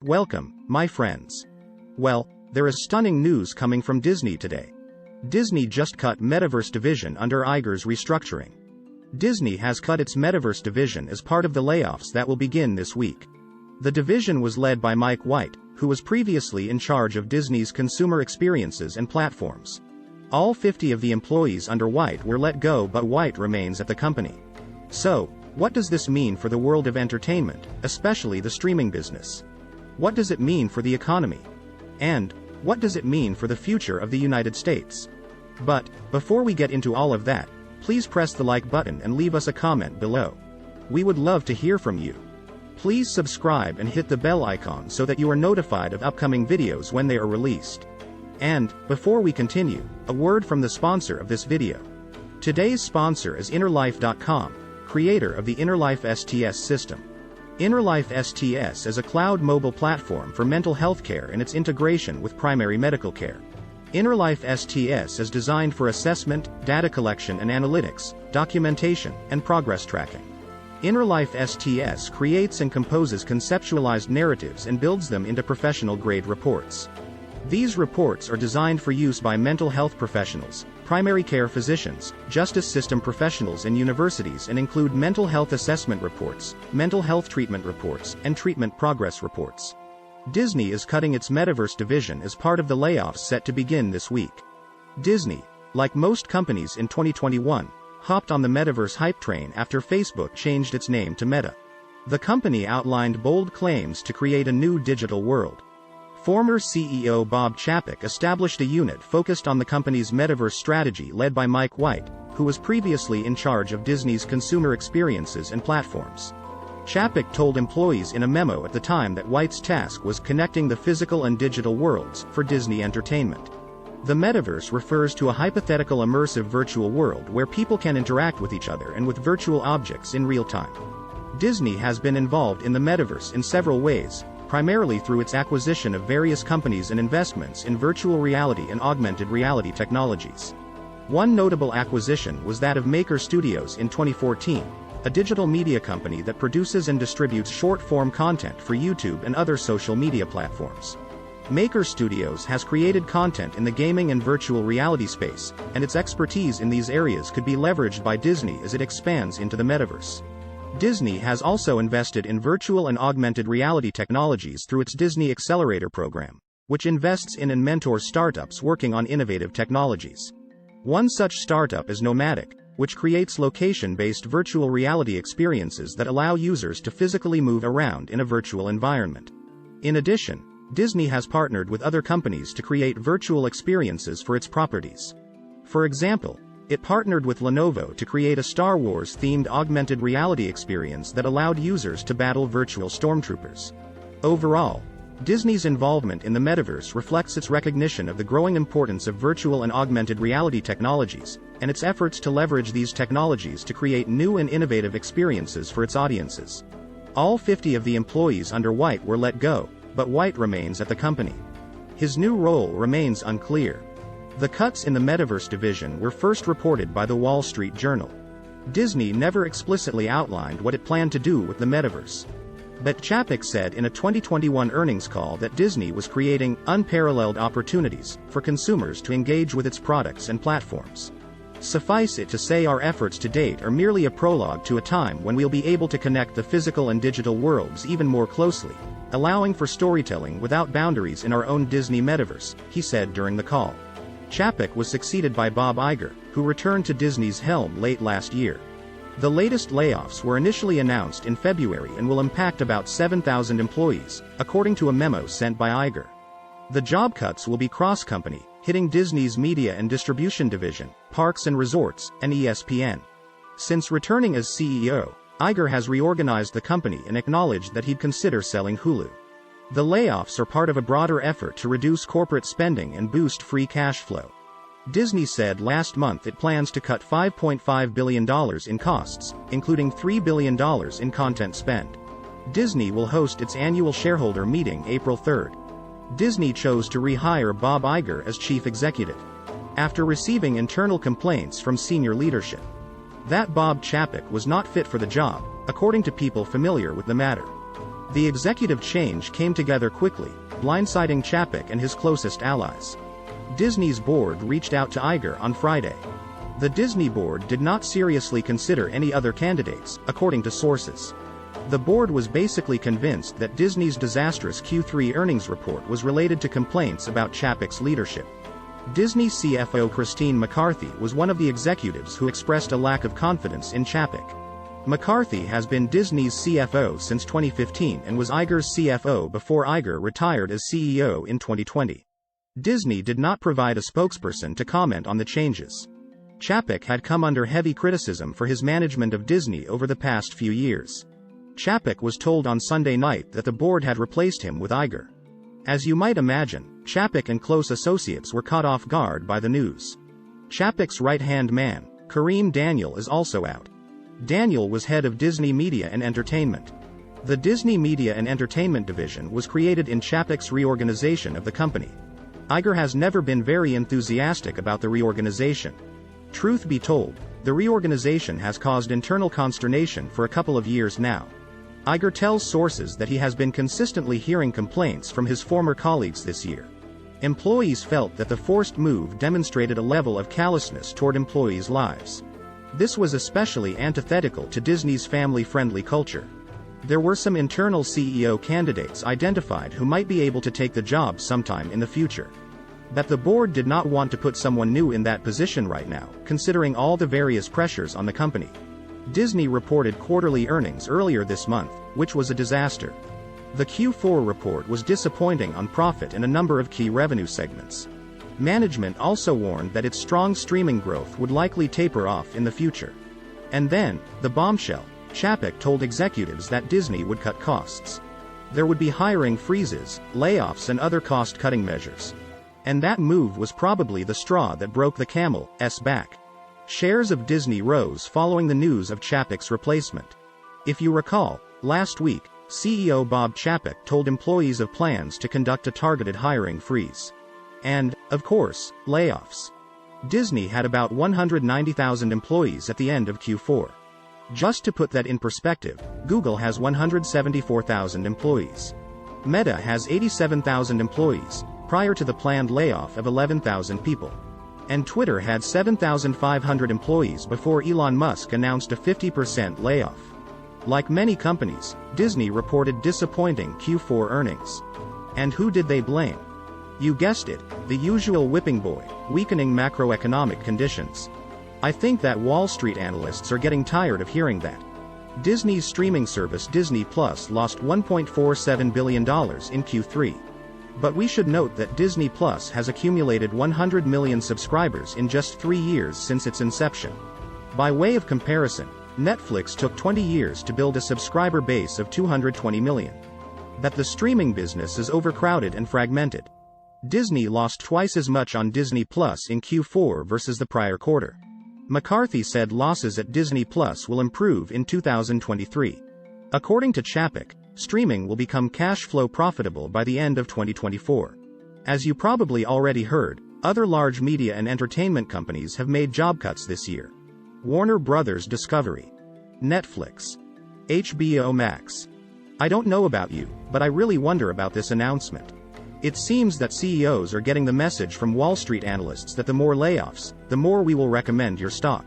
Welcome, my friends. Well, there is stunning news coming from Disney today. Disney just cut Metaverse division under Iger's restructuring. Disney has cut its Metaverse division as part of the layoffs that will begin this week. The division was led by Mike White, who was previously in charge of Disney's consumer experiences and platforms. All 50 of the employees under White were let go, but White remains at the company. So, what does this mean for the world of entertainment, especially the streaming business? What does it mean for the economy? And, what does it mean for the future of the United States? But, before we get into all of that, please press the like button and leave us a comment below. We would love to hear from you. Please subscribe and hit the bell icon so that you are notified of upcoming videos when they are released. And, before we continue, a word from the sponsor of this video. Today's sponsor is InnerLife.com, creator of the InnerLife STS system. InnerLife STS is a cloud mobile platform for mental health care and its integration with primary medical care. InnerLife STS is designed for assessment, data collection and analytics, documentation, and progress tracking. InnerLife STS creates and composes conceptualized narratives and builds them into professional-grade reports. These reports are designed for use by mental health professionals, primary care physicians, justice system professionals and universities, and include mental health assessment reports, mental health treatment reports, and treatment progress reports. Disney is cutting its Metaverse division as part of the layoffs set to begin this week. Disney, like most companies in 2021, hopped on the Metaverse hype train after Facebook changed its name to Meta. The company outlined bold claims to create a new digital world. Former CEO Bob Chapek established a unit focused on the company's Metaverse strategy led by Mike White, who was previously in charge of Disney's consumer experiences and platforms. Chapek told employees in a memo at the time that White's task was connecting the physical and digital worlds for Disney Entertainment. The Metaverse refers to a hypothetical immersive virtual world where people can interact with each other and with virtual objects in real time. Disney has been involved in the Metaverse in several ways, primarily through its acquisition of various companies and investments in virtual reality and augmented reality technologies. One notable acquisition was that of Maker Studios in 2014, a digital media company that produces and distributes short-form content for YouTube and other social media platforms. Maker Studios has created content in the gaming and virtual reality space, and its expertise in these areas could be leveraged by Disney as it expands into the Metaverse. Disney has also invested in virtual and augmented reality technologies through its Disney Accelerator program, which invests in and mentors startups working on innovative technologies. One such startup is Nomadic, which creates location-based virtual reality experiences that allow users to physically move around in a virtual environment. In addition, Disney has partnered with other companies to create virtual experiences for its properties. For example, it partnered with Lenovo to create a Star Wars-themed augmented reality experience that allowed users to battle virtual stormtroopers. Overall, Disney's involvement in the Metaverse reflects its recognition of the growing importance of virtual and augmented reality technologies, and its efforts to leverage these technologies to create new and innovative experiences for its audiences. All 50 of the employees under White were let go, but White remains at the company. His new role remains unclear. The cuts in the Metaverse division were first reported by the Wall Street Journal. Disney never explicitly outlined what it planned to do with the Metaverse. But Chapek said in a 2021 earnings call that Disney was creating unparalleled opportunities for consumers to engage with its products and platforms. Suffice it to say, our efforts to date are merely a prologue to a time when we'll be able to connect the physical and digital worlds even more closely, allowing for storytelling without boundaries in our own Disney Metaverse, he said during the call. Chapek was succeeded by Bob Iger, who returned to Disney's helm late last year. The latest layoffs were initially announced in February and will impact about 7,000 employees, according to a memo sent by Iger. The job cuts will be cross-company, hitting Disney's media and distribution division, parks and resorts, and ESPN. Since returning as CEO, Iger has reorganized the company and acknowledged that he'd consider selling Hulu. The layoffs are part of a broader effort to reduce corporate spending and boost free cash flow. Disney said last month it plans to cut $5.5 billion in costs, including $3 billion in content spend. Disney will host its annual shareholder meeting April 3rd. Disney chose to rehire Bob Iger as chief executive, after receiving internal complaints from senior leadership that Bob Chapek was not fit for the job, according to people familiar with the matter. The executive change came together quickly, blindsiding Chapek and his closest allies. Disney's board reached out to Iger on Friday. The Disney board did not seriously consider any other candidates, according to sources. The board was basically convinced that Disney's disastrous Q3 earnings report was related to complaints about Chapek's leadership. Disney CFO Christine McCarthy was one of the executives who expressed a lack of confidence in Chapek. McCarthy has been Disney's CFO since 2015 and was Iger's CFO before Iger retired as CEO in 2020. Disney did not provide a spokesperson to comment on the changes. Chapek had come under heavy criticism for his management of Disney over the past few years. Chapek was told on Sunday night that the board had replaced him with Iger. As you might imagine, Chapek and close associates were caught off guard by the news. Chapek's right-hand man, Kareem Daniel, is also out. Daniel was head of Disney Media and Entertainment. The Disney Media and Entertainment division was created in Chapek's reorganization of the company. Iger has never been very enthusiastic about the reorganization. Truth be told, the reorganization has caused internal consternation for a couple of years now. Iger tells sources that he has been consistently hearing complaints from his former colleagues this year. Employees felt that the forced move demonstrated a level of callousness toward employees' lives. This was especially antithetical to Disney's family-friendly culture. There were some internal CEO candidates identified who might be able to take the job sometime in the future. But the board did not want to put someone new in that position right now, considering all the various pressures on the company. Disney reported quarterly earnings earlier this month, which was a disaster. The Q4 report was disappointing on profit and a number of key revenue segments. Management also warned that its strong streaming growth would likely taper off in the future. And then, the bombshell, Chapek told executives that Disney would cut costs. There would be hiring freezes, layoffs and other cost-cutting measures. And that move was probably the straw that broke the camel's back. Shares of Disney rose following the news of Chapek's replacement. If you recall, last week, CEO Bob Chapek told employees of plans to conduct a targeted hiring freeze. And, of course, layoffs. Disney had about 190,000 employees at the end of Q4. Just to put that in perspective, Google has 174,000 employees. Meta has 87,000 employees, prior to the planned layoff of 11,000 people. And Twitter had 7,500 employees before Elon Musk announced a 50% layoff. Like many companies, Disney reported disappointing Q4 earnings. And who did they blame? You guessed it, the usual whipping boy, weakening macroeconomic conditions. I think that Wall Street analysts are getting tired of hearing that. Disney's streaming service Disney Plus lost $1.47 billion in Q3. But we should note that Disney Plus has accumulated 100 million subscribers in just 3 years since its inception. By way of comparison, Netflix took 20 years to build a subscriber base of 220 million. But the streaming business is overcrowded and fragmented. Disney lost twice as much on Disney Plus in Q4 versus the prior quarter. McCarthy said losses at Disney Plus will improve in 2023. According to Chapek, streaming will become cash flow profitable by the end of 2024. As you probably already heard, other large media and entertainment companies have made job cuts this year. Warner Bros. Discovery, Netflix, HBO Max. I don't know about you, but I really wonder about this announcement. It seems that CEOs are getting the message from Wall Street analysts that the more layoffs, the more we will recommend your stock.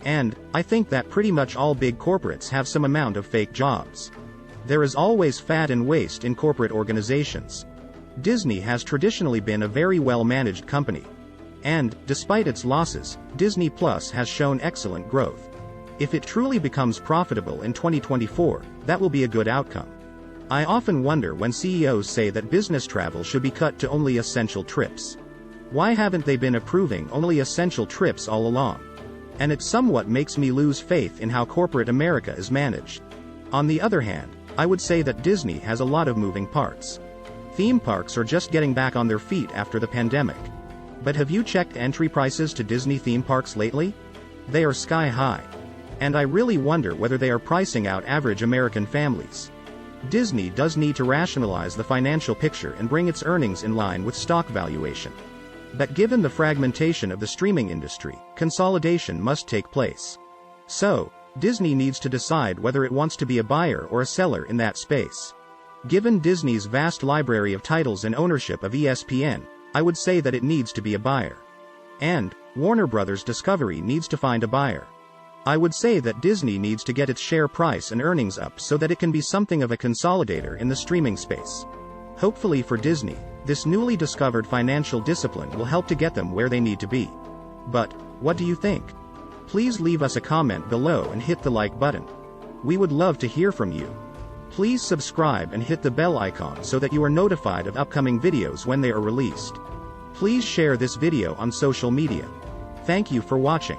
And, I think that pretty much all big corporates have some amount of fake jobs. There is always fat and waste in corporate organizations. Disney has traditionally been a very well-managed company. And, despite its losses, Disney Plus has shown excellent growth. If it truly becomes profitable in 2024, that will be a good outcome. I often wonder when CEOs say that business travel should be cut to only essential trips. Why haven't they been approving only essential trips all along? And it somewhat makes me lose faith in how corporate America is managed. On the other hand, I would say that Disney has a lot of moving parts. Theme parks are just getting back on their feet after the pandemic. But have you checked entry prices to Disney theme parks lately? They are sky high. And I really wonder whether they are pricing out average American families. Disney does need to rationalize the financial picture and bring its earnings in line with stock valuation. But given the fragmentation of the streaming industry, consolidation must take place. So, Disney needs to decide whether it wants to be a buyer or a seller in that space. Given Disney's vast library of titles and ownership of ESPN, I would say that it needs to be a buyer. And Warner Bros. Discovery needs to find a buyer. I would say that Disney needs to get its share price and earnings up so that it can be something of a consolidator in the streaming space. Hopefully for Disney, this newly discovered financial discipline will help to get them where they need to be. But what do you think? Please leave us a comment below and hit the like button. We would love to hear from you. Please subscribe and hit the bell icon so that you are notified of upcoming videos when they are released. Please share this video on social media. Thank you for watching.